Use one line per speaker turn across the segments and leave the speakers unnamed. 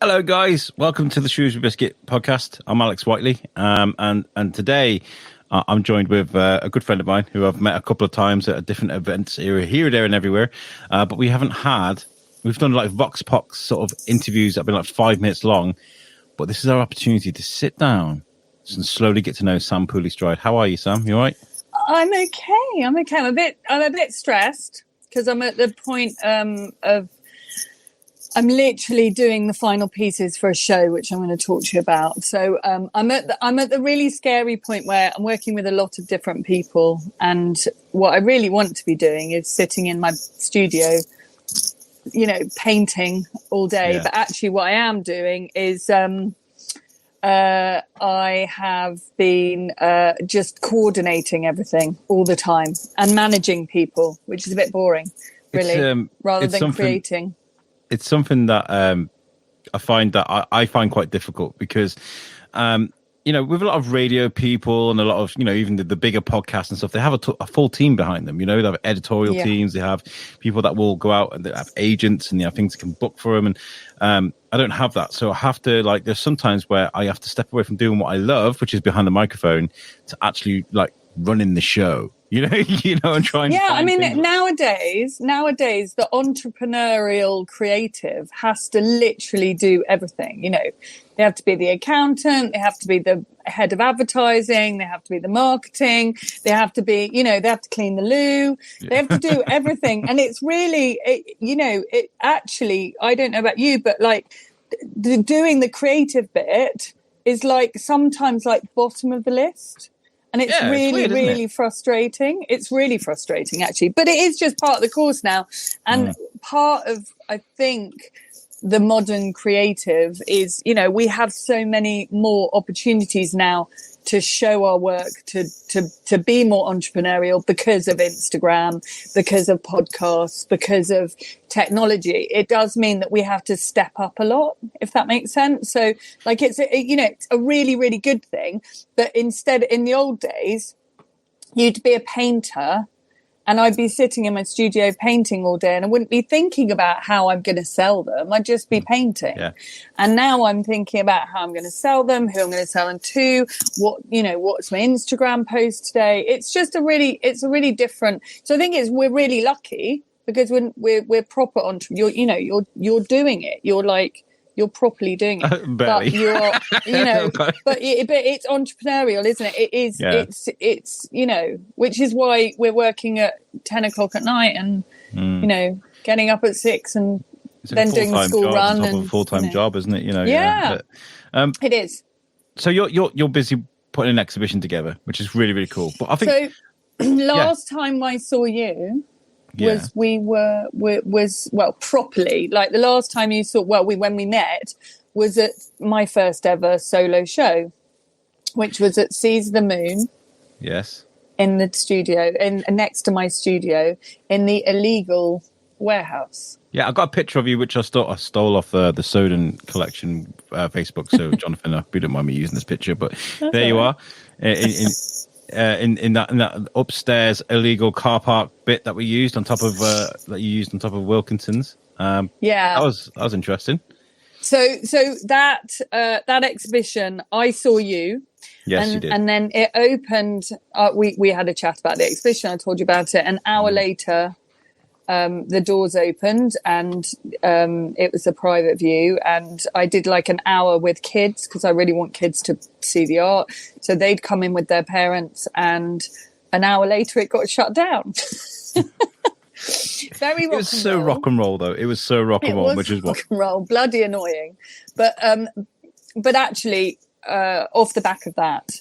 Hello, guys. Welcome to the Shrewsbury Biscuit podcast. I'm Alex Whiteley, and today I'm joined with a good friend of mine who I've met a couple of times at different events here, there, and everywhere. But we've done like Vox Pox sort of interviews that have been like 5 minutes long. But this is our opportunity to sit down and slowly get to know Sam Pooley-Stride. How are you, Sam? You all right?
I'm okay. I'm a bit stressed because I'm at the point of I'm literally doing the final pieces for a show, which I'm going to talk to you about. So I'm at the really scary point where I'm working with a lot of different people, and what I really want to be doing is sitting in my studio, painting all day. Yeah. But actually, what I am doing is I have been just coordinating everything all the time and managing people, which is a bit boring, really, rather than creating.
It's something that I find quite difficult because, with a lot of radio people and a lot of, even the bigger podcasts and stuff, they have a full team behind them. They have editorial teams, they have people that will go out and they have agents and they have things that can book for them. And I don't have that. So I have to there's sometimes where I have to step away from doing what I love, which is behind the microphone, to actually running the show. And trying.
Yeah, I mean, nowadays, the entrepreneurial creative has to literally do everything. They have to be the accountant, they have to be the head of advertising, they have to be the marketing, they have to be, they have to clean the loo, they have to do everything. And it's really, it actually, I don't know about you, but doing the creative bit is sometimes bottom of the list. And it's really frustrating. It's really frustrating, actually. But it is just part of the course now. And part of, I think, the modern creative is, we have so many more opportunities now to show our work, to be more entrepreneurial because of Instagram, because of podcasts, because of technology. It does mean that we have to step up a lot, if that makes sense. So it's a really, really good thing. But instead, in the old days, you'd be a painter and I'd be sitting in my studio painting all day and I wouldn't be thinking about how I'm going to sell them. I'd just be painting. Yeah. And now I'm thinking about how I'm going to sell them, who I'm going to sell them to, what's my Instagram post today. It's just a really different. So I think we're really lucky because when we're proper you're doing it. You're properly doing it,
but
you're, but it's entrepreneurial, isn't it? It is, it's, which is why we're working at 10 o'clock at night and, getting up at 6 and then doing the school run
and a full-time job, isn't it?
Yeah. But, it is.
So you're busy putting an exhibition together, which is really, really cool. But I think
last time I saw you, properly, the last time you saw, when we met was at my first ever solo show, which was at Seize the Moon.
Yes.
In the studio, next to my studio, in the illegal warehouse.
Yeah, I got a picture of you, which I stole off the Soden Collection Facebook. So, Jonathan, I hope you don't mind me using this picture, but there you are. In that upstairs illegal car park bit that we used on top of Wilkinson's. That was interesting.
So that exhibition, I saw you.
Yes, you did.
And then it opened. We had a chat about the exhibition. I told you about it. An hour later, the doors opened and it was a private view, and I did an hour with kids because I really want kids to see the art. So they'd come in with their parents, and an hour later it got shut down. Very rock and roll.
It was so rock and roll, though. It was so rock and roll, which is
rock and roll, bloody annoying. But actually, off the back of that,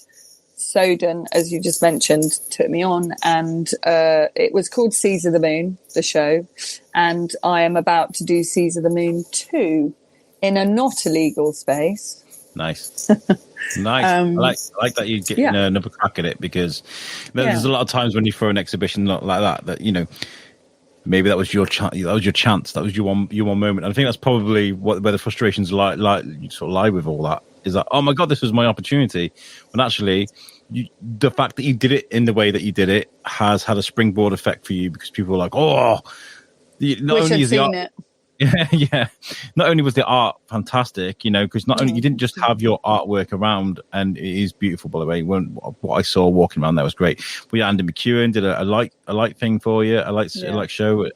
Soden, as you just mentioned, took me on, and it was called Seize the Moon, the show, and I am about to do Seize the Moon 2 in a not illegal space.
Nice. I like that you're getting another crack at it, because there's a lot of times when you throw an exhibition like that maybe that was your chance. That was your one moment. And I think that's probably where the frustrations lie with all that. Is that, oh my God, this was my opportunity. When actually, the fact that you did it in the way that you did it has had a springboard effect for you, because people are like, oh,
not only is the art,
Yeah. Not only was the art fantastic, because not only you didn't just have your artwork around, and it is beautiful, by the way. What I saw walking around there was great. We had Andy McEwen did a light thing for you, a light show.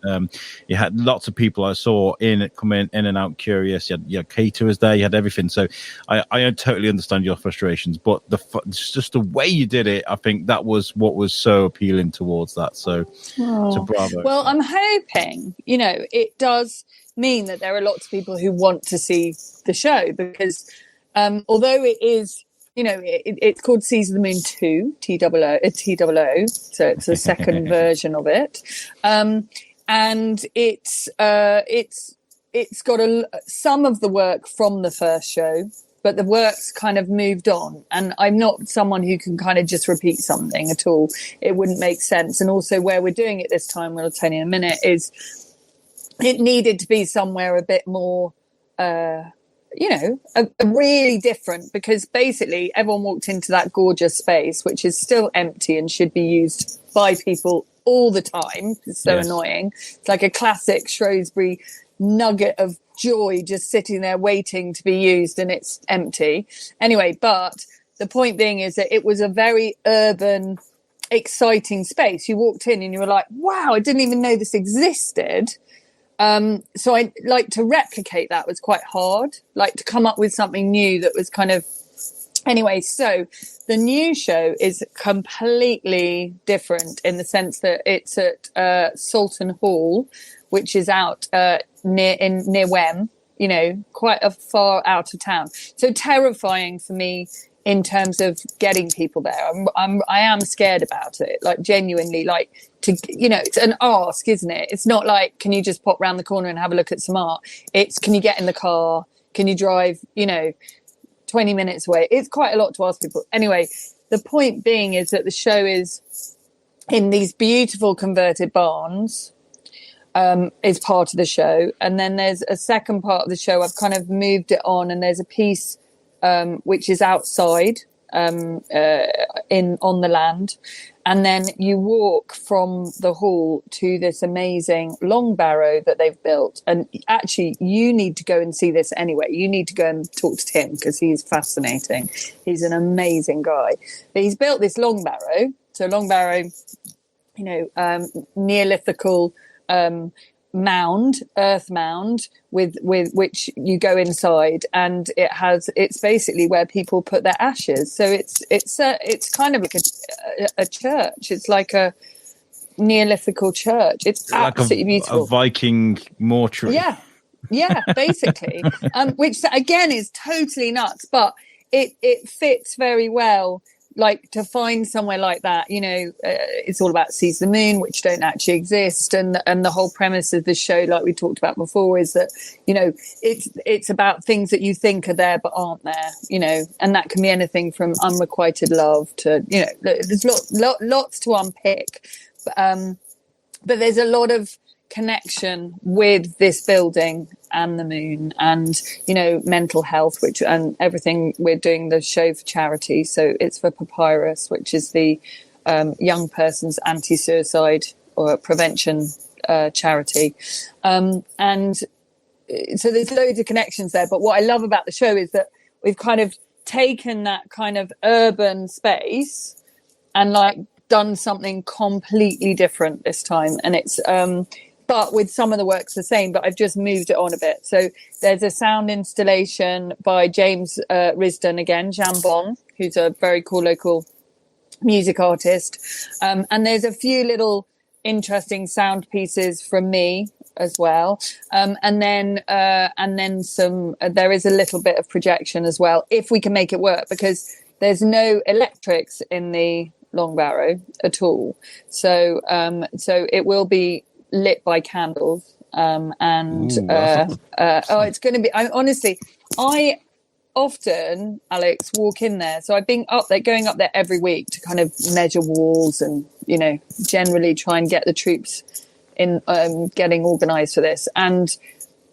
You had lots of people I saw coming in and out, curious. You had caterers there. You had everything. So I totally understand your frustrations, but just the way you did it, I think that was what was so appealing towards that. So bravo.
Well, I'm hoping it does mean that there are lots of people who want to see the show, because although it is, it's called Seas of the Moon 2, TOO, so it's a second version of it, and it's got some of the work from the first show, but the work's kind of moved on, and I'm not someone who can kind of just repeat something at all. It wouldn't make sense. And also where we're doing it this time, we'll tell you in a minute, is it needed to be somewhere a bit more, really different, because basically everyone walked into that gorgeous space, which is still empty and should be used by people all the time. It's so annoying. It's like a classic Shrewsbury nugget of joy just sitting there waiting to be used, and it's empty. Anyway, but the point being is that it was a very urban, exciting space. You walked in and you were like, wow, I didn't even know this existed. So I like to replicate that was quite hard, like to come up with something new that was kind of, anyway. So the new show is completely different in the sense that it's at Soulton Hall, which is out near Wem, quite a far out of town. So terrifying for me in terms of getting people there. I am scared about it, like genuinely, like it's an ask, isn't it? It's not like, can you just pop round the corner and have a look at some art? It's, can you get in the car? Can you drive, 20 minutes away? It's quite a lot to ask people. Anyway, the point being is that the show is in these beautiful converted barns, is part of the show. And then there's a second part of the show. I've kind of moved it on, and there's a piece which is outside on the land, and then you walk from the hall to this amazing long-barrow that they've built. And actually, you need to go and see this anyway. You need to go and talk to Tim, because he's fascinating. He's an amazing guy. But he's built this long-barrow. So long-barrow, Neolithical earth mound with which you go inside, and it's basically where people put their ashes. So it's kind of like a church. It's like a Neolithical church. It's like absolutely beautiful.
A Viking mortuary.
Yeah, basically. Which again is totally nuts, but it fits very well. Like, to find somewhere like that, it's all about Seas of the Moon, which don't actually exist. And the whole premise of the show, like we talked about before, is that, it's about things that you think are there but aren't there, and that can be anything from unrequited love to, there's lots to unpick. But there's a lot of connection with this building and the moon, and mental health, and everything. We're doing the show for charity, so it's for Papyrus, which is the young person's anti-suicide or prevention charity, and so there's loads of connections there. But what I love about the show is that we've kind of taken that kind of urban space and like done something completely different this time, and it's but with some of the works the same, but I've just moved it on a bit. So there's a sound installation by James Risdon again, Jambon, who's a very cool local music artist. And there's a few little interesting sound pieces from me as well. And then some, there is a little bit of projection as well, if we can make it work, because there's no electrics in the long-barrow at all. So it will be lit by candles, it's going to be, I often, Alex, walk in there, so I've been going up there every week to kind of measure walls and generally try and get the troops in, getting organized for this. And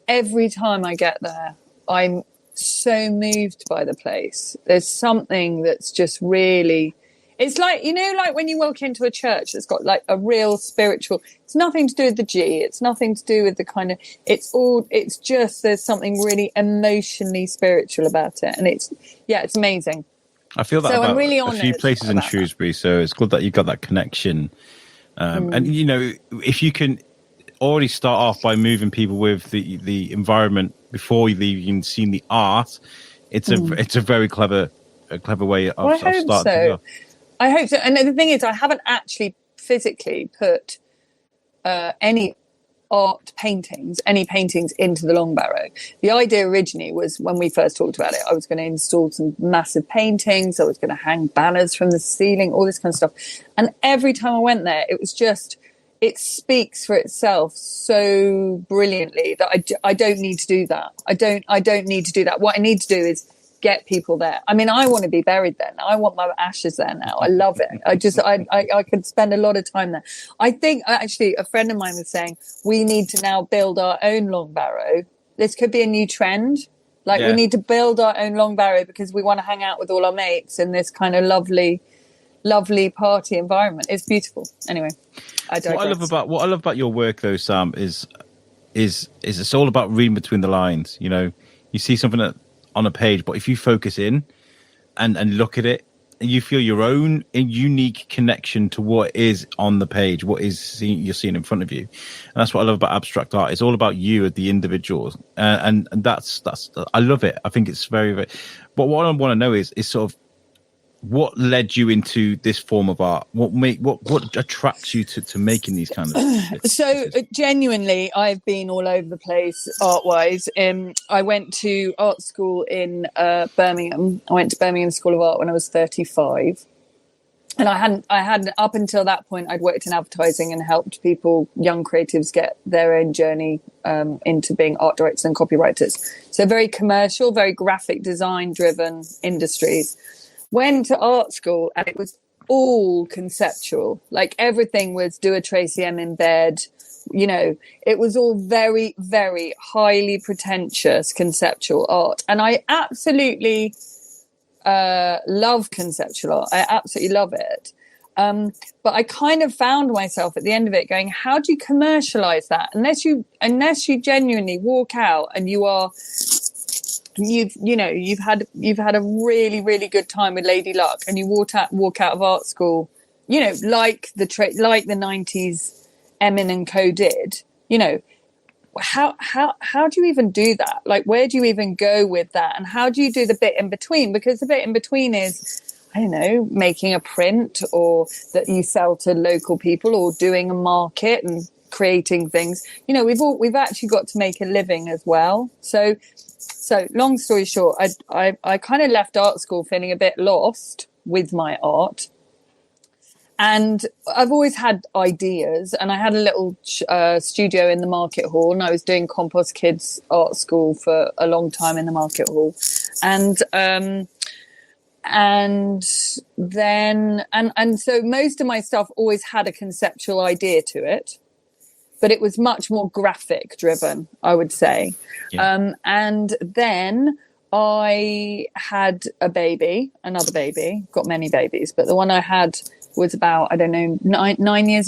every time I get there, I'm so moved by the place. There's something that's just really, It's like, like when you walk into a church that's got like a real spiritual, it's nothing to do with the G. It's nothing to do with the kind of, it's just, there's something really emotionally spiritual about it. And it's amazing.
I feel that
so
about
I'm really
a few places in Shrewsbury. So it's good that you've got that connection. And, if you can already start off by moving people with the environment before you've even seen the art, it's a very clever way of starting. So.
I hope so. And the thing is, I haven't actually physically put any paintings into the long-barrow. The idea originally was, when we first talked about it, I was going to install some massive paintings. I was going to hang banners from the ceiling, all this kind of stuff. And every time I went there, it was just, it speaks for itself so brilliantly that I don't need to do that. I don't need to do that. What I need to do is get people there. I mean, I want to be buried there now. I want my ashes there now. I love it. I could spend a lot of time there. I think actually a friend of mine was saying we need to now build our own long barrow. This could be a new trend. Like we need to build our own long barrow because we want to hang out with all our mates in this kind of lovely party environment. It's beautiful. Anyway, I digress.
What I love about your work though, Sam, is it's all about reading between the lines. You see something on a page, but if you focus in and look at it, you feel your own unique connection to what is on the page, what is you're seeing in front of you. And that's what I love about abstract art. It's all about you as the individual, and that's I love it. I think it's very, very. But what I want to know is sort of what led you into this form of art. What attracts you to making these kind of
so genuinely, I've been all over the place art wise. I went to art school in Birmingham. I went to Birmingham School of Art when I was 35, and I hadn't up until that point I'd worked in advertising and helped people, young creatives, get their own journey into being art directors and copywriters. So very commercial, very graphic design driven industries. Went to art school and it was all conceptual. Like everything was do a Tracy M in bed. It was all very, very highly pretentious conceptual art. And I absolutely love conceptual art. I absolutely love it. But I kind of found myself at the end of it going, how do you commercialize that? Unless you genuinely walk out and you've had a really, really good time with Lady Luck, and you walk out of art school, like the 90s Emin and Co did. How do you even do that? Like, where do you even go with that? And how do you do the bit in between? Because the bit in between is, I don't know, making a print or that you sell to local people, or doing a market and creating things. We've actually got to make a living as well. So long story short, I kind of left art school feeling a bit lost with my art. And I've always had ideas, and I had a little studio in the Market Hall, and I was doing Compost Kids Art School for a long time in the Market Hall. And so most of my stuff always had a conceptual idea to it, but it was much more graphic driven, I would say. Yeah. And then I had another baby, got many babies, but the one I had was about, I don't know, 8 years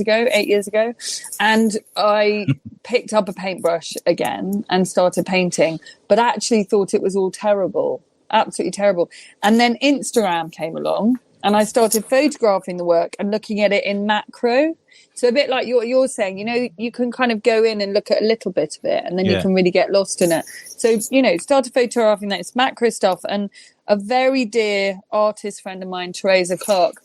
ago. And I picked up a paintbrush again and started painting, but actually thought it was all terrible, absolutely terrible. And then Instagram came along and I started photographing the work and looking at it in macro. So a bit like you're saying, you can kind of go in and look at a little bit of it and then you can really get lost in it. So, started photographing that. It's macro stuff. And a very dear artist friend of mine, Teresa Clark,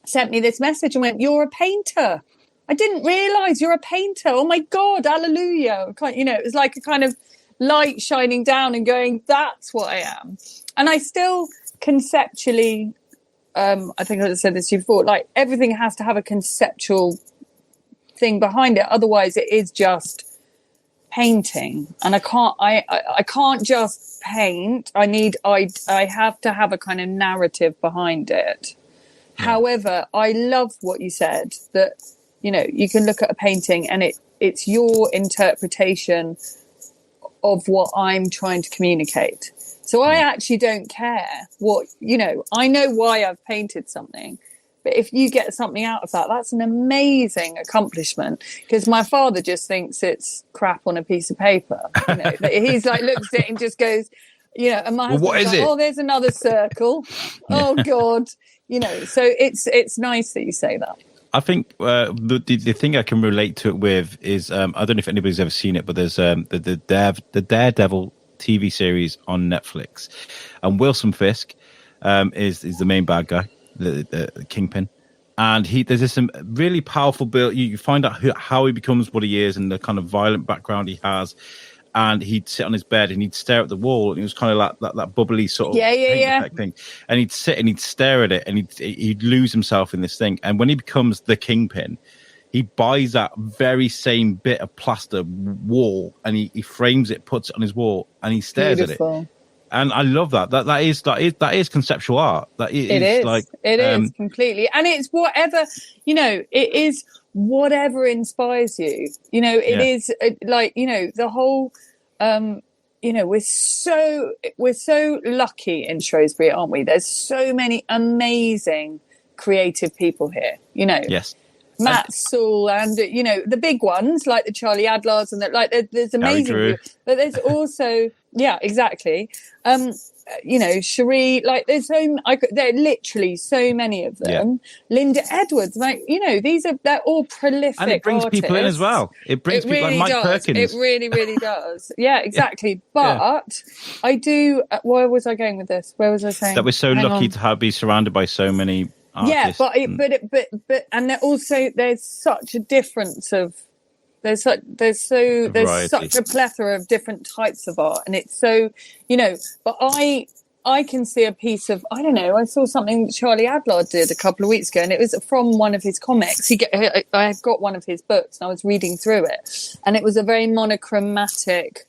sent me this message and went, "You're a painter. I didn't realise you're a painter. Oh my God, hallelujah." It was like a kind of light shining down and going, that's what I am. And I still conceptually, I think I said this to you before, like everything has to have a conceptual thing behind it. Otherwise it is just painting. And I can't just paint. I have to have a kind of narrative behind it. Yeah. However, I love what you said, that, you can look at a painting and it's your interpretation of what I'm trying to communicate. So I actually don't care what, I know why I've painted something. But if you get something out of that, that's an amazing accomplishment. Because my father just thinks it's crap on a piece of paper. You know, he's like, looks at it and just goes, you know, and my husband's like, oh, there's another circle. Oh God. You know, so it's nice that you say that.
I think the thing I can relate to it with is I don't know if anybody's ever seen it, but there's the Daredevil TV series on Netflix, and Wilson Fisk is the main bad guy, the Kingpin, and there's this really powerful build. You find out how he becomes what he is and the kind of violent background he has. And he'd sit on his bed and he'd stare at the wall, and it was kind of like that bubbly sort of effect thing. And he'd sit and he'd stare at it, and he'd lose himself in this thing. And when he becomes the Kingpin, he buys that very same bit of plaster wall, and he frames it, puts it on his wall, and he stares at it. And I love that. That is conceptual art.
It is completely, and it's whatever, you know. It is whatever inspires you. You know, it is like, you know, the whole. You know, we're so lucky in Shrewsbury, aren't we? There's so many amazing creative people here. You know,
yes.
Matt Saul and, you know, the big ones like the Charlie Adlars and that, like there's amazing people, but there's also exactly you know, Cherie, like there are literally so many of them. Linda Edwards, like, you know, they're all prolific
and it brings
artists.
people in as well. It brings people like Mike Perkins.
It really does. Yeah, exactly. But I do. Where was I going with this? Where was I saying
that we're so lucky to be surrounded by so many artists?
Yeah, but and also there's such a difference of. There's such a plethora of different types of art, and it's so, you know. But I can see a piece of, I don't know. I saw something that Charlie Adlard did a couple of weeks ago, and it was from one of his comics. I got one of his books, and I was reading through it, and it was a very monochromatic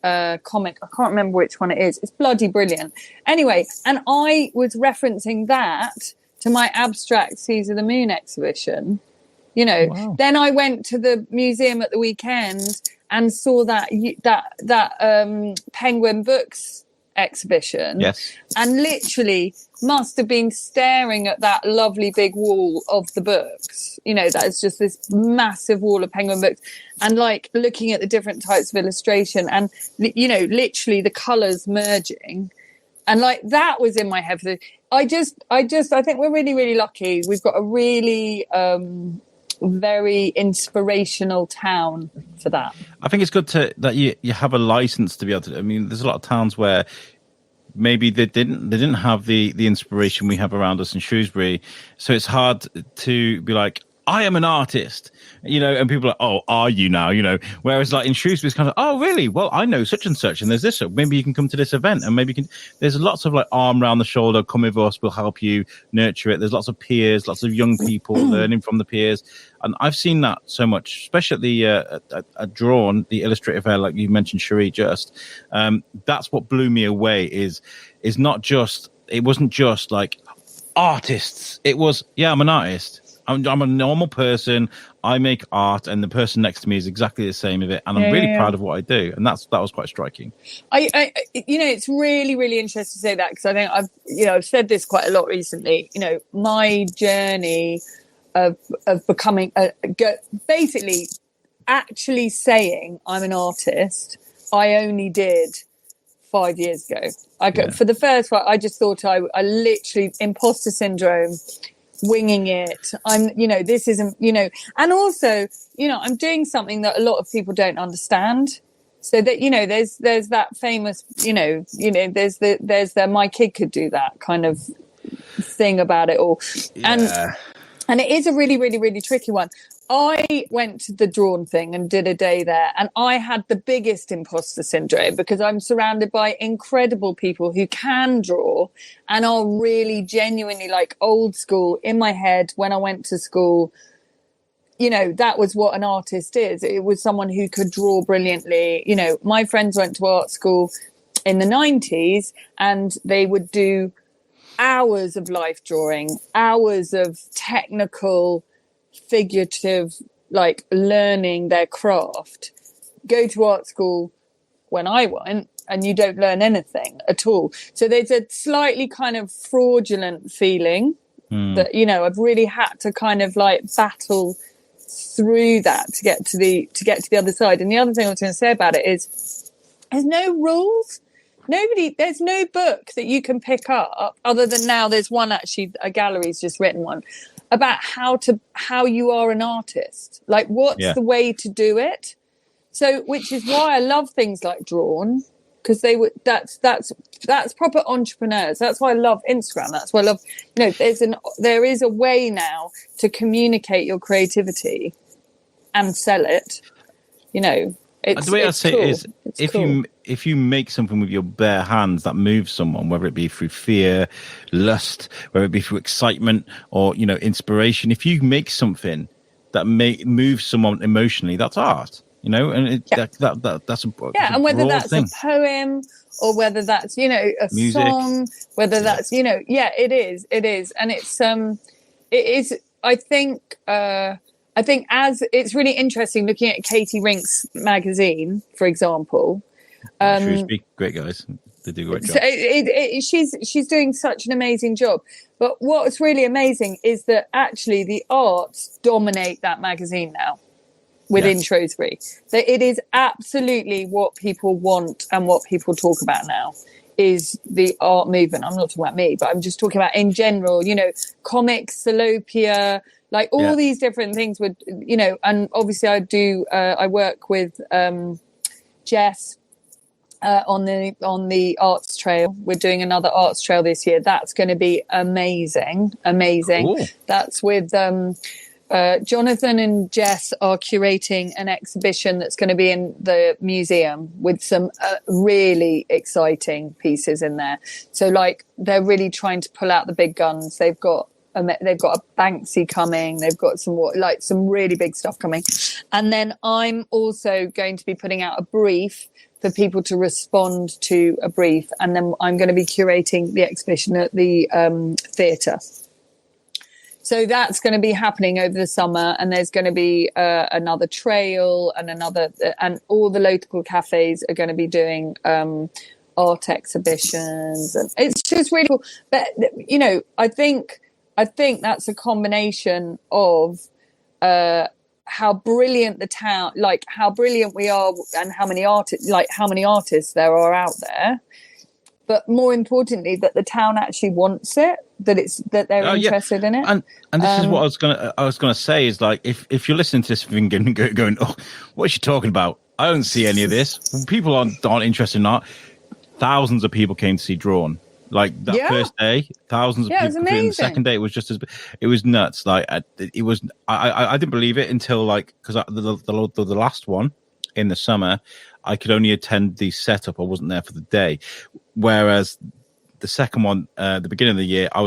comic. I can't remember which one it is. It's bloody brilliant. Anyway, and I was referencing that to my abstract Seas of the Moon exhibition. You know, Then I went to the museum at the weekend and saw that Penguin Books exhibition.
Yes.
And literally must have been staring at that lovely big wall of the books. You know, that is just this massive wall of Penguin Books, and like looking at the different types of illustration and, you know, literally the colours merging. And like that was in my head. I think we're really, really lucky. We've got a really very inspirational town for that.
I think it's good that you have a license to be able to. I mean, there's a lot of towns where maybe they didn't have the inspiration we have around us in Shrewsbury, so it's hard to be like, I am an artist, you know, and people are like, oh, are you now, you know? Whereas like in Shrewsbury, it's kind of, oh, really? Well, I know such and such, and there's this, so maybe you can come to this event, and maybe there's lots of like arm around the shoulder, come with us, we'll help you nurture it. There's lots of peers, lots of young people learning from the peers. And I've seen that so much, especially at the Drawn, the illustrative fair, like you mentioned, Cherie, just. That's what blew me away is not just, it wasn't just like artists. It was, I'm an artist. I'm a normal person. I make art, and the person next to me is exactly the same of it. And I'm really proud of what I do. And that was quite striking.
I you know, it's really, really interesting to say that, because I think I've said this quite a lot recently. You know, my journey of becoming basically actually saying I'm an artist, I only did 5 years ago. For the first one, I just thought I literally imposter syndrome. Winging it. This isn't, and also, I'm doing something that a lot of people don't understand. So that, there's that famous, there's the my kid could do that kind of thing about it all. And it is a really, really, really tricky one. I went to the Drawn thing and did a day there, and I had the biggest imposter syndrome because I'm surrounded by incredible people who can draw and are really genuinely like old school in my head. When I went to school, that was what an artist is. It was someone who could draw brilliantly. My friends went to art school in the 90s, and they would do hours of life drawing, hours of technical, figurative, like learning their craft. Go to art school when I went, and you don't learn anything at all. So there's a slightly kind of fraudulent feeling that, you know, I've really had to kind of like battle through that to get to the other side. And the other thing I was going to say about it is there's no rules. There's no book that you can pick up other than now there's one, actually, a gallery's just written one about how you are an artist. Like, what's the way to do it? So, which is why I love things like Drawn, because that's proper entrepreneurs. That's why I love Instagram. That's why I love, you know, there is a way now to communicate your creativity and sell it. You know,
the way I say
cool.
it is, if you make something with your bare hands that moves someone, whether it be through fear, lust, whether it be through excitement or, you know, inspiration, if you make something that moves someone emotionally, that's art. You know, and that's a
and whether that's
thing.
a poem or whether that's, you know, a
music,
song, whether that's, you know, it is, and it's it is. I think as it's really interesting looking at Katie Rink's magazine, for example.
Shrewsbury, great guys, they do a great job.
So she's doing such an amazing job. But what's really amazing is that actually the arts dominate that magazine now. Within Shrewsbury, that it is absolutely what people want and what people talk about now is the art movement. I'm not talking about me, but I'm just talking about in general, you know, comics, Salopia, like all these different things would, you know, and obviously I work with Jess on the arts trail. We're doing another arts trail this year. That's going to be amazing. Cool. That's with Jonathan and Jess are curating an exhibition that's going to be in the museum with some really exciting pieces in there. So, like, they're really trying to pull out the big guns. They've got a Banksy coming. They've got some really big stuff coming. And then I'm also going to be putting out a brief for people to respond to a brief. And then I'm going to be curating the exhibition at the theatre. So that's going to be happening over the summer, and there's going to be another trail and all the local cafes are going to be doing art exhibitions, and it's just really cool. But you know, I think that's a combination of how brilliant the town, like how brilliant we are, and how many artists there are out there. But more importantly, that the town actually wants it, that they're interested in it.
And this is what I was gonna say is, like, if you're listening to this thing and going, oh, what's she talking about? I don't see any of this. People aren't interested in art. Thousands of people came to see Drawn. Like that first day, thousands of people. The second day, it was just it was nuts. Like I didn't believe it until, like, because the last one in the summer, I could only attend the setup. I wasn't there for the day. Whereas the second one, the beginning of the year, I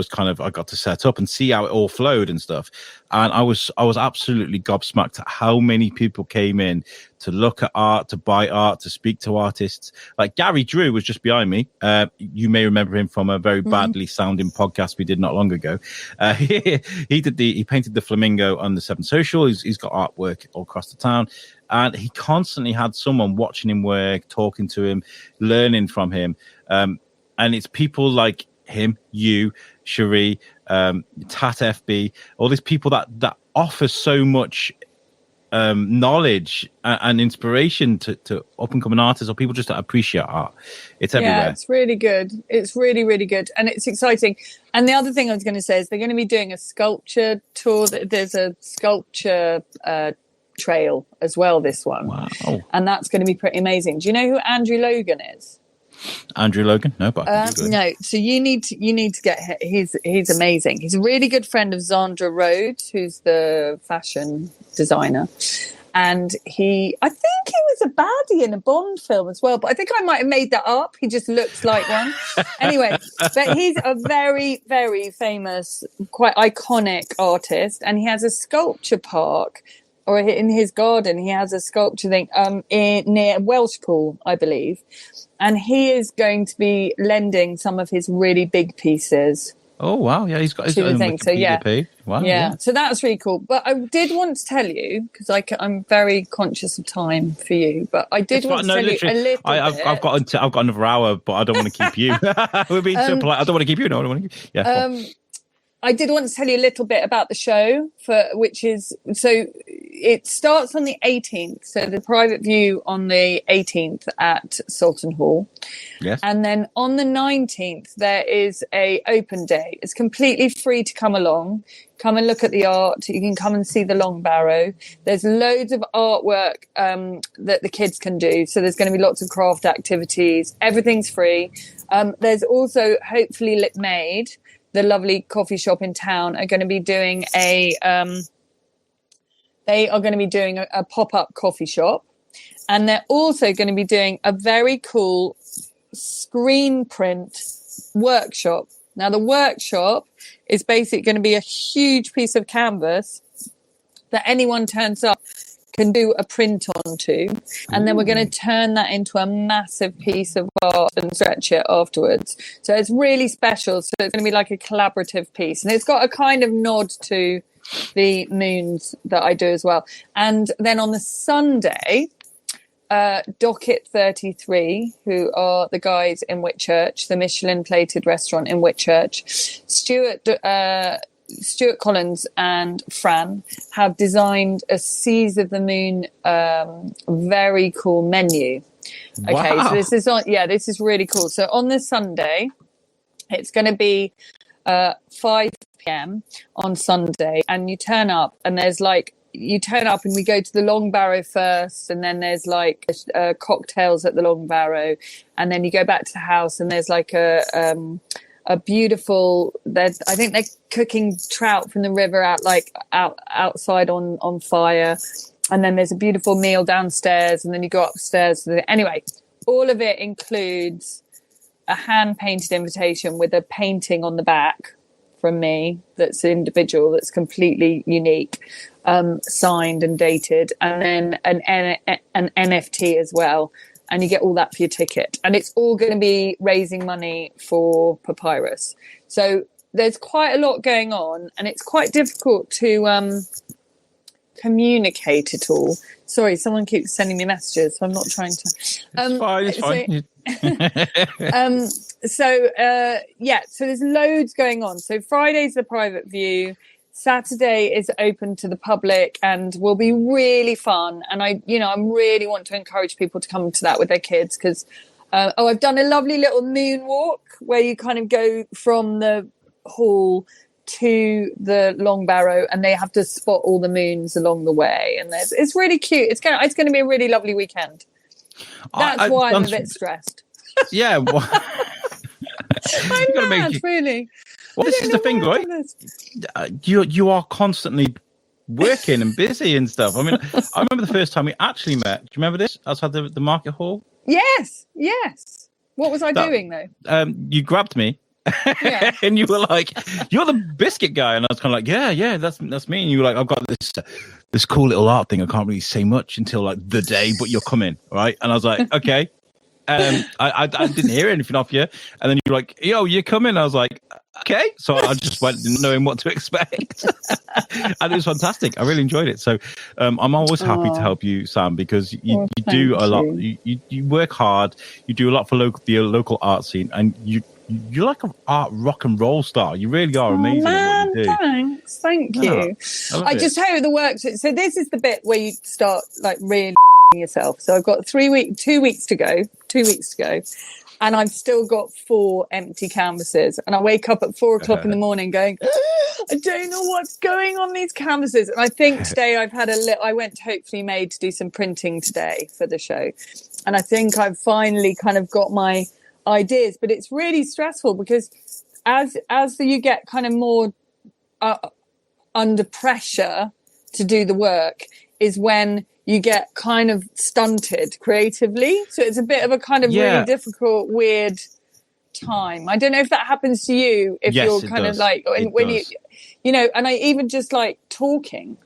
got to set up and see how it all flowed and stuff. And I was absolutely gobsmacked at how many people came in to look at art, to buy art, to speak to artists. Like Gary Drew was just behind me. You may remember him from a very badly sounding podcast we did not long ago. He painted the flamingo on the Seven Social. He's got artwork all across the town. And he constantly had someone watching him work, talking to him, learning from him. And it's people like him, you, Cherie, Tat FB, all these people that offer so much knowledge and inspiration to up-and-coming artists or people just that appreciate art. It's everywhere.
Yeah, it's really good. It's really, really good. And it's exciting. And the other thing I was going to say is they're going to be doing a sculpture tour. There's a sculpture trail as well, this one.
Wow.
And that's going to be pretty amazing. Do you know who Andrew Logan is?
Andrew Logan? No, but
no. So you need to get. He's amazing. He's a really good friend of Zandra Rhodes, who's the fashion designer, and I think he was a baddie in a Bond film as well. But I think I might have made that up. He just looks like one. Anyway, but he's a very, very famous, quite iconic artist, and he has a sculpture park. Or in his garden, he has a sculpture thing near Welshpool, I believe. And he is going to be lending some of his really big pieces.
Oh, wow. Yeah, he's got his own Wikipedia page. Wow,
yeah, so that's really cool. But I did want to tell you, because I'm very conscious of time for you, but I did want to tell you a little bit.
I've got another hour, but I don't want to keep you. We're being so polite. I don't want to keep you. No, I don't want to keep you. Yeah.
I did want to tell you a little bit about the show, it starts on the 18th. So the private view on the 18th at Soulton Hall.
Yes.
And then on the 19th, there is a open day. It's completely free to come along. Come and look at the art. You can come and see the long-barrow. There's loads of artwork that the kids can do. So there's going to be lots of craft activities. Everything's free. There's also Hopefully Lit Made, the lovely coffee shop in town, are going to be doing a pop-up coffee shop. And they're also going to be doing a very cool screen print workshop. Now, the workshop is basically going to be a huge piece of canvas that anyone turns up can do a print onto. And then we're going to turn that into a massive piece of art and stretch it afterwards. So it's really special. So it's going to be like a collaborative piece. And it's got a kind of nod to the moons that I do as well. And then on the Sunday, Docket 33, who are the guys in Whitchurch, the Michelin plated restaurant in Whitchurch, Stuart Collins and Fran have designed a Seas of the Moon very cool menu. Okay,
wow.
So this is really cool. So on this Sunday, it's going to be 5 p.m. on Sunday, and you turn up and we go to the long-barrow first, and then there's like cocktails at the long-barrow, and then you go back to the house and there's like a beautiful, I think they're cooking trout from the river outside on fire, and then there's a beautiful meal downstairs, and then you go upstairs. Anyway, all of it includes a hand-painted invitation with a painting on the back from me that's individual, that's completely unique, signed and dated, and then an NFT as well. And you get all that for your ticket. And it's all going to be raising money for Papyrus. So there's quite a lot going on, and it's quite difficult to communicate it all. Sorry, someone keeps sending me messages, so I'm not trying to...
It's fine.
So there's loads going on. So Friday's the private view. Saturday is open to the public and will be really fun. And I really want to encourage people to come to that with their kids, because I've done a lovely little moonwalk where you kind of go from the hall to the long-barrow, and they have to spot all the moons along the way. And it's really cute. It's going to be a really lovely weekend. That's why I'm a bit stressed.
Yeah. Well,
I'm mad, really.
Well, this is the thing, right? You are constantly working and busy and stuff. I mean, I remember the first time we actually met. Do you remember this? Outside the market hall?
Yes. What was I doing, though?
You grabbed me. Yeah. And you were like, "You're the biscuit guy," and I was kind of like, "Yeah, that's me." And you were like, "I've got this cool little art thing. I can't really say much until like the day, but you're coming, right?" And I was like, "Okay." I didn't hear anything off you, and then you're like, "Yo, you're coming." I was like, "Okay." So I just went knowing what to expect, and it was fantastic. I really enjoyed it. So I'm always happy to help you, Sam, because you do a lot. You work hard. You do a lot for the local art scene, and you're like an art rock and roll star. You really are amazing at what you do.
Thanks. Thank you. I just hope the work. So this is the bit where you start like really yourself. So I've got 2 weeks to go, and I've still got 4 empty canvases. And I wake up at 4 o'clock in the morning going, I don't know what's going on these canvases. And I think today I went to Hopefully Made to do some printing today for the show. And I think I've finally kind of got my ideas, but it's really stressful because as you get kind of more under pressure to do the work is when you get kind of stunted creatively. So it's a bit of a kind of really difficult, weird time. I don't know if that happens to you, if you're kind of like, when you know, and I even just like talking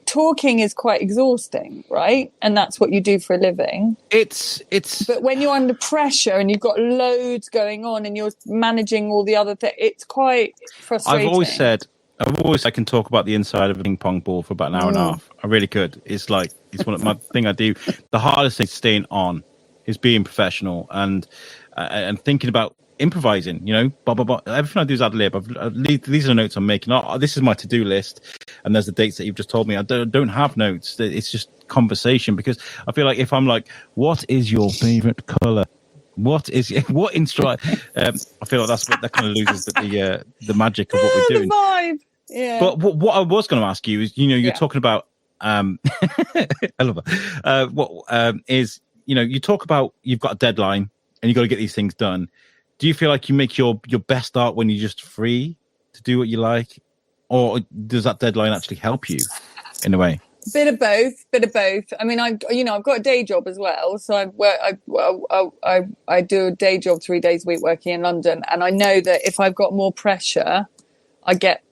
talking is quite exhausting, right? And that's what you do for a living. But when you're under pressure and you've got loads going on and you're managing all the other things, it's quite frustrating.
I've always said I can talk about the inside of a ping pong ball for about an hour and a half. I really could. It's one of my thing I do. The hardest thing staying on is being professional and thinking about improvising, blah, blah, blah. Everything I do is ad lib. These are the notes I'm making. This is my to-do list. And there's the dates that you've just told me. I don't have notes. It's just conversation, because I feel like if I'm like, what is your favorite color? What instrument? I feel like that kind of loses the magic of what we're doing.
The vibe. Yeah.
But what I was going to ask you is, you're talking about, I love it. Is, you talk about you've got a deadline and you got to get these things done. Do you feel like you make your best art when you're just free to do what you like, or does that deadline actually help you in a way?
Bit of both. I mean, I've got a day job as well, so I do a day job 3 days a week working in London, and I know that if I've got more pressure, I get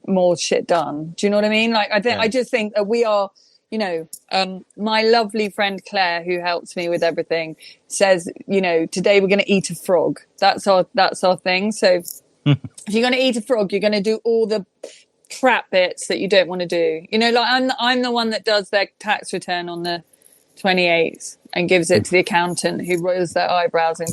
more shit done. Do you know what I mean? Like, I just think that we are, my lovely friend Claire, who helps me with everything, says, today we're going to eat a frog. That's our thing. So if you're going to eat a frog, you're going to do all the crap bits that you don't want to do. Like I'm the one that does their tax return on the 28th and gives it to the accountant, who rolls their eyebrows and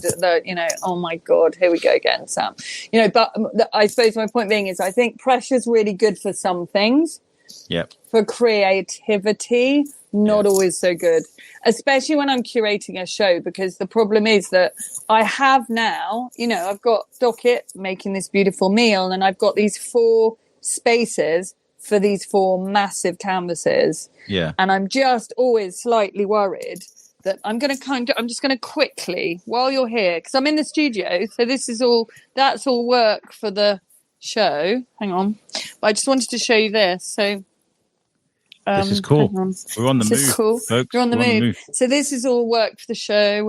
oh my God, here we go again, Sam. But I suppose my point being is, I think pressure's really good for some things.
Yeah.
For creativity, not always so good, especially when I'm curating a show, because the problem is that I have now, I've got Docket making this beautiful meal, and I've got these 4 spaces for these 4 massive canvases.
Yeah.
And I'm just always slightly worried that I'm just going to quickly, while you're here, because I'm in the studio, so that's all work for the show. Hang on. But I just wanted to show you this. So
this is cool. We're on the move.
This is cool.
Folks.
You're on the move. So this is all work for the show.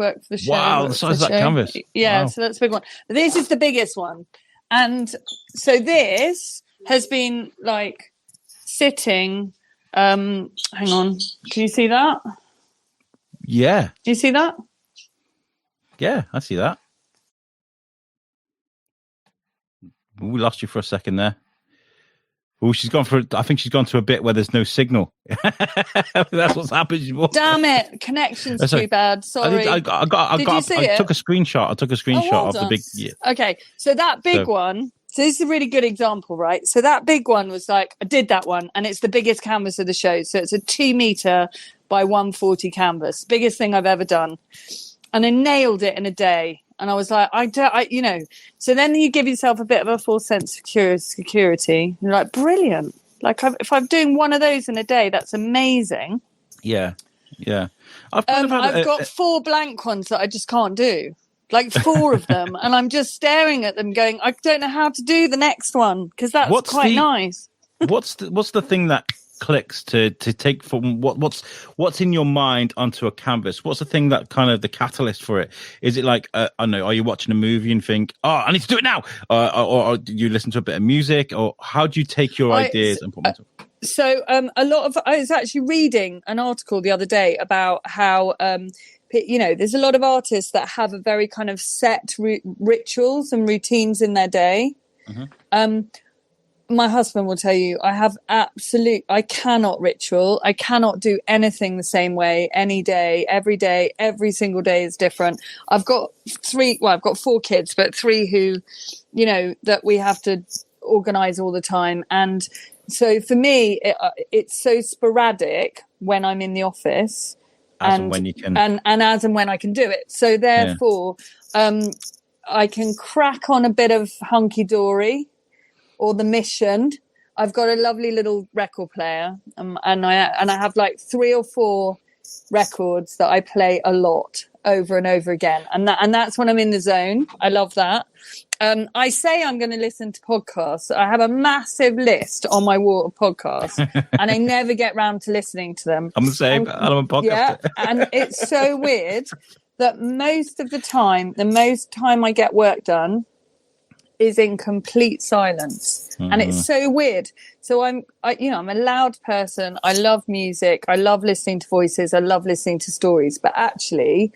Wow, the size of that canvas.
Yeah,
wow.
So that's a big one. But this is the biggest one. And so this has been like sitting. Hang on. Can you see that?
Yeah.
Do you see that?
Yeah, I see that. We lost you for a second there. Oh, I think she's gone to a bit where there's no signal. That's what's happened.
Damn it. Connection's too bad. Sorry.
Did you see it? I took a screenshot of the big... Yeah.
Okay, so that big one... So this is a really good example, right? So that big one was like, I did that one, and it's the biggest canvas of the show. So it's a 2 meter by 140 canvas, biggest thing I've ever done. And I nailed it in a day. And I was like, so then you give yourself a bit of a false sense of security. You're like, brilliant. Like, if I'm doing one of those in a day, that's amazing.
Yeah. Yeah.
I've got 4 blank ones that I just can't do. Like 4 of them, and I'm just staring at them going, I don't know how to do the next one, because that's quite nice.
What's the thing that clicks to take from what's in your mind onto a canvas? What's the thing that kind of the catalyst for it? Is it like, I don't know, are you watching a movie and think, oh, I need to do it now? Or do you listen to a bit of music? Or how do you take your ideas and put them into...
So I was actually reading an article the other day about how... there's a lot of artists that have a very kind of set rituals and routines in their day. Mm-hmm. My husband will tell you, I cannot ritual. I cannot do anything the same way any day, every single day is different. I've got 4 kids, but 3 who, that we have to organize all the time. And so for me, it's so sporadic when I'm in the office.
As and when you can,
and as and when I can do it. So therefore, I can crack on a bit of Hunky Dory or The Mission. I've got a lovely little record player, and I have like 3 or 4 records that I play a lot over and over again, and that's when I'm in the zone. I love that. I say I'm going to listen to podcasts. I have a massive list on my wall of podcasts, and I never get round to listening to them.
I'm the same. I'm a podcaster.
Yeah, and it's so weird that most of the time I get work done is in complete silence, and it's so weird. So I'm a loud person. I love music. I love listening to voices. I love listening to stories. But actually,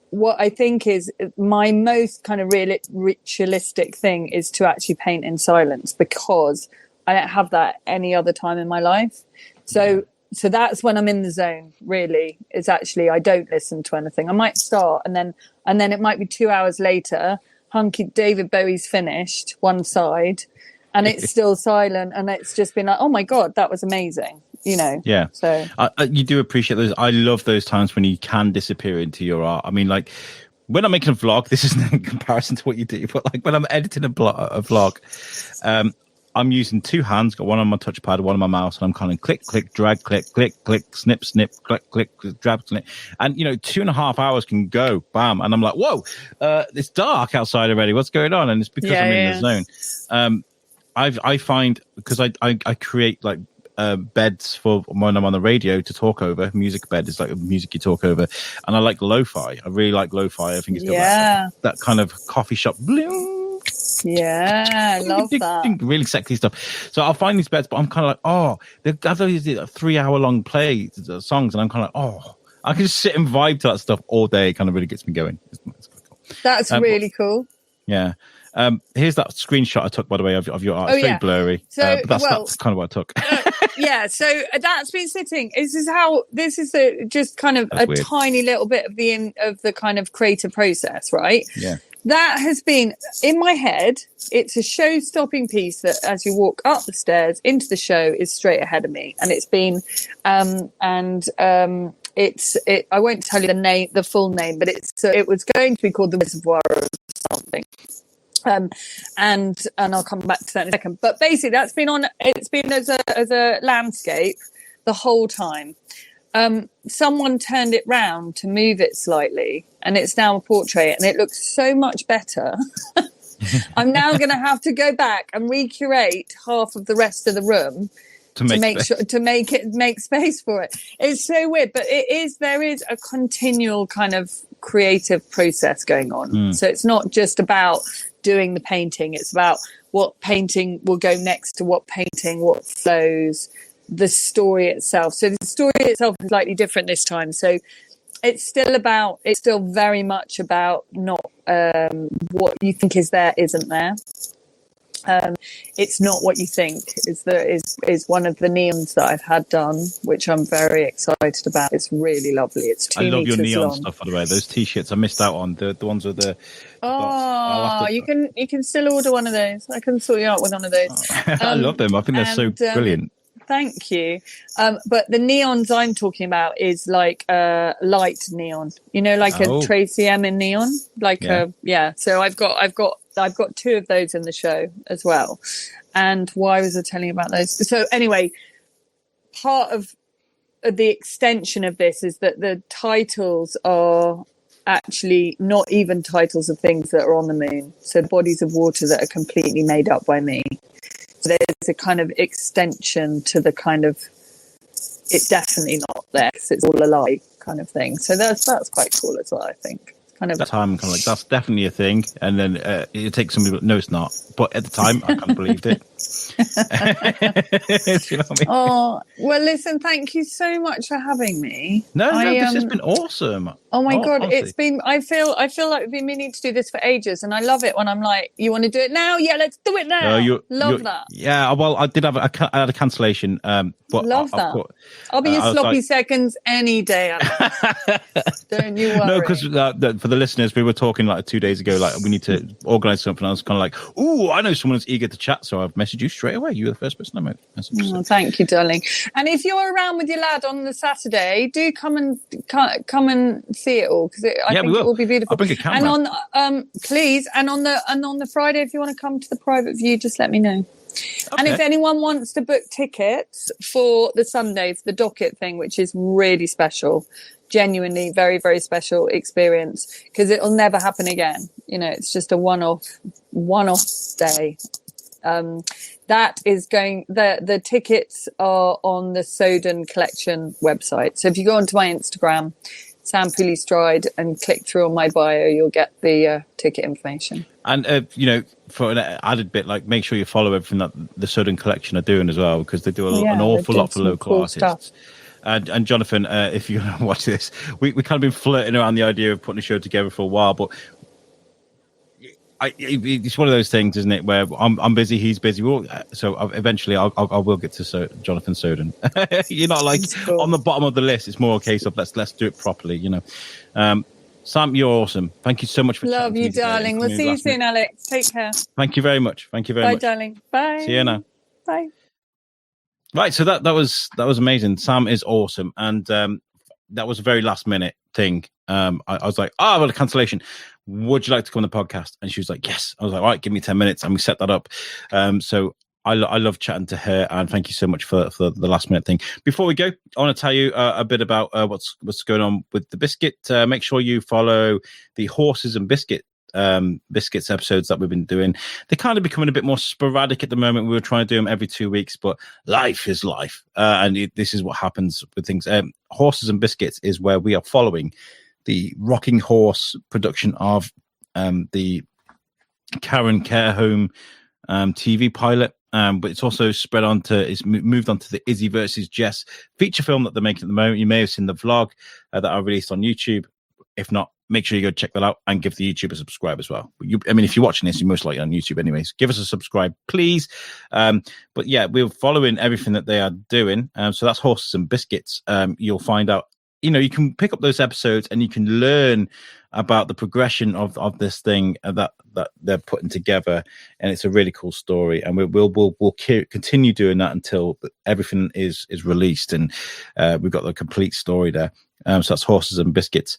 what I think is my most kind of ritualistic thing is to actually paint in silence, because I don't have that any other time in my life. So that's when I'm in the zone, really. It's actually, I don't listen to anything. I might start and then it might be 2 hours later David Bowie's finished one side, and it's still silent, and it's just been like, oh my God, that was amazing.
Yeah.
So
you do appreciate those. I love those times when you can disappear into your art. I mean, like when I'm making a vlog, this isn't in comparison to what you do, but like when I'm editing a vlog, I'm using two hands, got one on my touchpad, one on my mouse, and I'm kind of click, click, drag, click, click, click, snip, snip, click, click, drag, snip. And, 2.5 hours can go, bam. And I'm like, whoa, it's dark outside already. What's going on? And it's because I'm in the zone. I find, because I create like beds for when I'm on the radio to talk over. Music bed is like music you talk over. And I like lo-fi. I really like lo-fi. I think it's got that kind of coffee shop bloom.
Yeah, I love that.
Really sexy stuff. So I'll find these beds, but I'm kind of like, oh, they have these 3-hour-long songs, and I'm kind of like, oh, I can just sit and vibe to that stuff all day. It kind of really gets me going. It's quite cool.
That's really cool.
Yeah. Here's that screenshot I took, by the way, of your art. It's very blurry, but that's kind of what I took.
So that's been sitting. This is just kind of a tiny little bit of the kind of creative process, right?
Yeah.
That has been in my head. It's a show-stopping piece that, as you walk up the stairs into the show, is straight ahead of me, and it's been, I won't tell you the full name, but it was going to be called The Reservoir or something. And I'll come back to that in a second. But basically, it's been as a landscape the whole time. Someone turned it round to move it slightly, and it's now a portrait, and it looks so much better. I'm now going to have to go back and recreate half of the rest of the room to make space for it. It's so weird, but there is a continual kind of creative process going on. So it's not just about doing the painting. It's about what painting will go next to what painting, what flows, the story itself. So the story itself is slightly different this time. So it's still very much about not what you think is there isn't there. It's not what you think is one of the neons that I've had done, which I'm very excited about. It's really lovely. It's 2 meters long.
I love your neon stuff, by the way. Those t-shirts I missed out on, the ones with the
you can still order one of those. I can sort you out with one of those.
I love them. I think they're so brilliant.
Thank you. But the neons I'm talking about is like light neon, like a Tracy Emin neon, So I've got 2 of those in the show as well. And why was I telling you about those? So anyway, part of the extension of this is that the titles are actually not even titles of things that are on the moon. So bodies of water that are completely made up by me. There's a kind of extension to the kind of, it's definitely not there because it's all a lie kind of thing. So that's quite cool as well, I think. Kind of
at the time, I'm kind of like, that's definitely a thing. And then it takes somebody, no, it's not. But at the time, I kind of believed it. You know what I mean?
Oh, well, listen, thank you so much for having me.
No, this has been awesome.
Oh my God, honestly. It's been, I feel like we've been meaning to do this for ages, and I love it when I'm like, you want to do it now? Yeah, let's do it now. Love that.
Yeah, well, I did have I had a cancellation. But
love that. I'll be your sloppy seconds any day. Don't you worry.
No, because for the listeners, we were talking like 2 days ago, like we need to organise something. I was kind of like, ooh, I know someone who's eager to chat, so I've messaged you straight away. You were the first person I messaged.
Oh, thank you, darling. And if you're around with your lad on the Saturday, do come and see it all, because I think it will be beautiful.
I'll bring a camera.
And please, and on the Friday, if you want to come to the private view, just let me know. Okay. And if anyone wants to book tickets for the Sunday, for the docket thing, which is really special, genuinely very, very special experience, because it'll never happen again. It's just a one-off day. That is going, the tickets are on the Soden Collection website. So if you go onto my Instagram, Sam Pooley-Stride, and click through on my bio, you'll get the ticket information. And,
for an added bit, like, make sure you follow everything that the Soden Collection are doing as well, because they do an awful lot for local cool artists. Stuff. And Jonathan, if you're going to watch this, we kind of been flirting around the idea of putting a show together for a while, but it's one of those things, isn't it, where I'm busy, he's busy. So eventually I will get to Jonathan Soden. You're not like cool. On the bottom of the list. It's more a case of let's do it properly, Sam, you're awesome. Thank you so much for
Love
chatting to
you,
me today and
darling. We'll
coming in
see you
last minute.
soon, Alex. Take care.
Thank you very much. Thank you very
Bye,
much.
darling. Bye.
See you now.
Bye.
Right, so that was amazing. Sam is awesome, and that was a very last minute thing. I was like, "Oh, well, a cancellation. Would you like to come on the podcast?" And she was like, "Yes." I was like, "All right, give me 10 minutes," and we set that up. So I love chatting to her, and thank you so much for the last minute thing. Before we go, I want to tell you a bit about what's going on with the biscuit. Make sure you follow the Horses and Biscuits episodes that we've been doing. They're kind of becoming a bit more sporadic at the moment. We were trying to do them every 2 weeks, but life is life, and this is what happens with things. Horses and Biscuits is where we are following the Rocking Horse production of the Karen Care Home TV pilot. But it's also it's moved on to the Izzy versus Jess feature film that they're making at the moment. You may have seen the vlog that I released on YouTube. If not, make sure you go check that out and give the YouTube a subscribe as well. If you're watching this, you're most likely on YouTube anyways. Give us a subscribe, please. But yeah, we're following everything that they are doing. So that's Horses and Biscuits. You'll find out, you can pick up those episodes and you can learn about the progression of this thing that they're putting together, and it's a really cool story. And we'll continue doing that until everything is released, and we've got the complete story there. So that's Horses and Biscuits.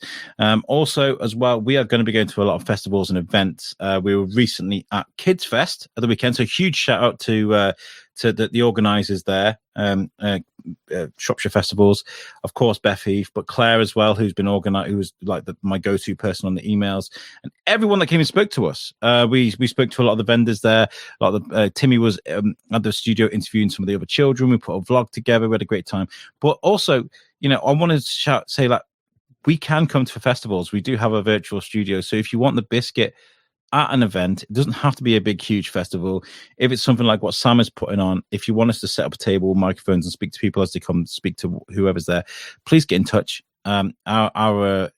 Also, as well, we are going to be going to a lot of festivals and events. We were recently at Kids Fest at the weekend, so huge shout out to the organisers there, Shropshire Festivals, of course, Beth Heath, but Claire as well, who's been organised, who was like my go-to person on the emails, and everyone that came and spoke to us. We spoke to a lot of the vendors there. A lot of the Timmy was at the studio interviewing some of the other children. We put a vlog together. We had a great time. But also, I wanted to say, like, we can come to festivals. We do have a virtual studio, so if you want the biscuit at an event, it doesn't have to be a big, huge festival. If it's something like what Sam is putting on, if you want us to set up a table, microphones, and speak to people as they come, speak to whoever's there, please get in touch. Our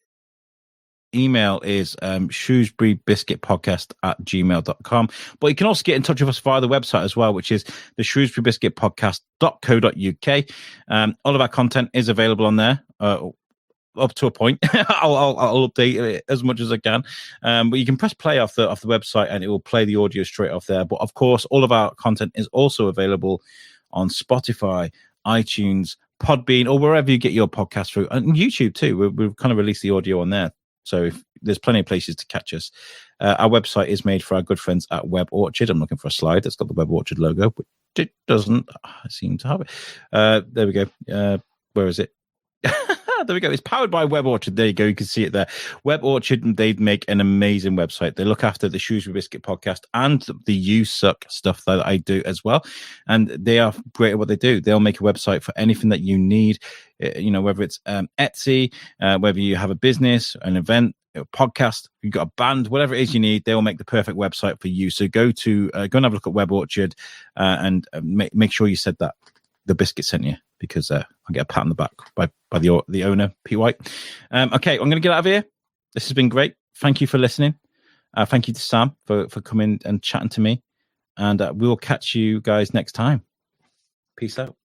email is shrewsburybiscuitpodcast@gmail.com. But you can also get in touch with us via the website as well, which is the shrewsburybiscuitpodcast.co.uk. All of our content is available on there. Up to a point. I'll update it as much as I can. But you can press play off the website and it will play the audio straight off there. But of course, all of our content is also available on Spotify, iTunes, Podbean, or wherever you get your podcast through, and YouTube too. We've kind of released the audio on there. So there's plenty of places to catch us. Our website is made for our good friends at Web Orchard. I'm looking for a slide that's got the Web Orchard logo, but it doesn't seem to have it. There we go. Where is it? There we go. It's powered by Web Orchard. There you go. You can see it there. Web Orchard, they make an amazing website. They look after the Shrewsbury Biscuit podcast and the You Suck stuff that I do as well. And they are great at what they do. They'll make a website for anything that you need, whether it's Etsy, whether you have a business, an event, a podcast, you've got a band, whatever it is you need, they will make the perfect website for you. So go and have a look at Web Orchard and make sure you said that the biscuit sent you, because I'll get a pat on the back by the owner, Pete White. Okay, I'm going to get out of here. This has been great. Thank you for listening. Thank you to Sam for coming and chatting to me. And we will catch you guys next time. Peace out.